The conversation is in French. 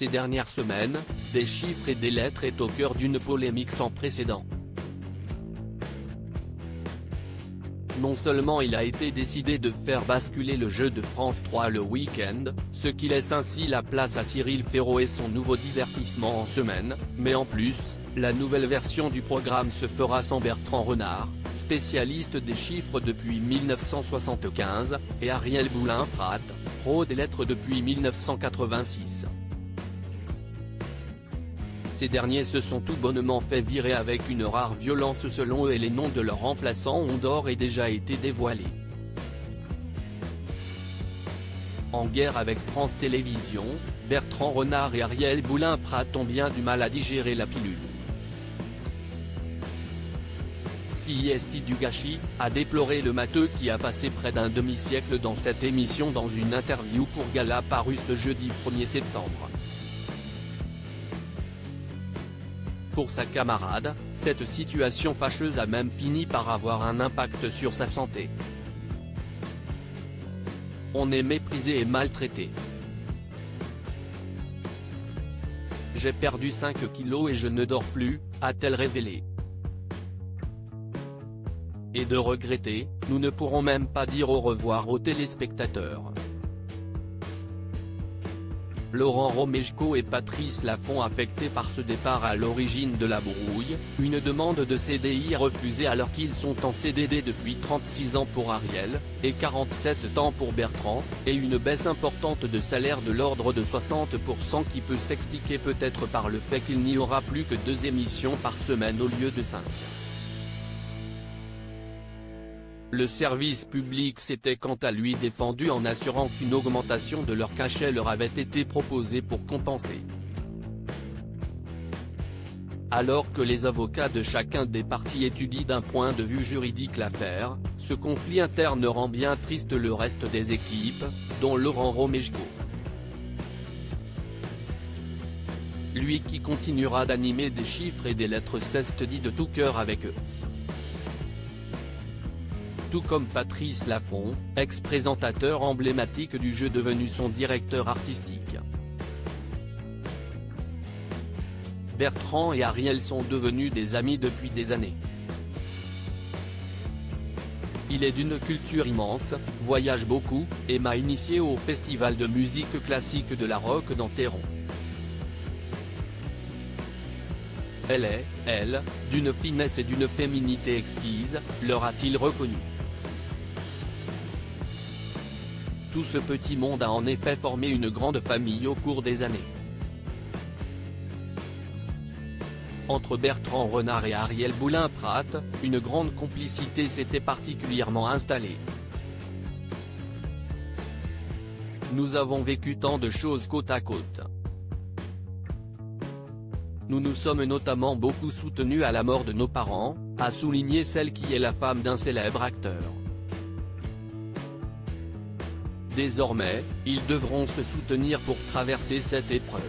Ces dernières semaines, des chiffres et des lettres est au cœur d'une polémique sans précédent. Non seulement il a été décidé de faire basculer le jeu de France 3 le week-end, ce qui laisse ainsi la place à Cyril Ferraud et son nouveau divertissement en semaine, mais en plus, la nouvelle version du programme se fera sans Bertrand Renard, spécialiste des chiffres depuis 1975, et Ariel Boulin-Prat, pro des lettres depuis 1986. Ces derniers se sont tout bonnement fait virer avec une rare violence selon eux et les noms de leurs remplaçants ont d'ores et déjà été dévoilés. En guerre avec France Télévisions, Bertrand Renard et Ariel Boulin-Prat ont bien du mal à digérer la pilule. CIST du gâchis, a déploré le matheux qui a passé près d'un demi-siècle dans cette émission dans une interview pour Gala parue ce jeudi 1er septembre. Pour sa camarade, cette situation fâcheuse a même fini par avoir un impact sur sa santé. On est méprisé et maltraité. J'ai perdu 5 kilos et je ne dors plus, a-t-elle révélé. Et de regretter, nous ne pourrons même pas dire au revoir aux téléspectateurs. Laurent Romeshko et Patrice Laffont affectés par ce départ à l'origine de la brouille, une demande de CDI refusée alors qu'ils sont en CDD depuis 36 ans pour Ariel, et 47 ans pour Bertrand, et une baisse importante de salaire de l'ordre de 60% qui peut s'expliquer peut-être par le fait qu'il n'y aura plus que 2 émissions par semaine au lieu de 5. Le service public s'était quant à lui défendu en assurant qu'une augmentation de leur cachet leur avait été proposée pour compenser. Alors que les avocats de chacun des partis étudient d'un point de vue juridique l'affaire, ce conflit interne rend bien triste le reste des équipes, dont Laurent Romeshko. Lui qui continuera d'animer des chiffres et des lettres dit de tout cœur avec eux. Tout comme Patrice Laffont, ex-présentateur emblématique du jeu devenu son directeur artistique. Bertrand et Ariel sont devenus des amis depuis des années. Il est d'une culture immense, voyage beaucoup, et m'a initié au festival de musique classique de la Roque d'Enterron. Elle est, elle, d'une finesse et d'une féminité exquise, leur a-t-il reconnu. Tout ce petit monde a en effet formé une grande famille au cours des années. Entre Bertrand Renard et Ariel Boulin-Prat, une grande complicité s'était particulièrement installée. Nous avons vécu tant de choses côte à côte. Nous nous sommes notamment beaucoup soutenus à la mort de nos parents, a souligné celle qui est la femme d'un célèbre acteur. Désormais, ils devront se soutenir pour traverser cette épreuve.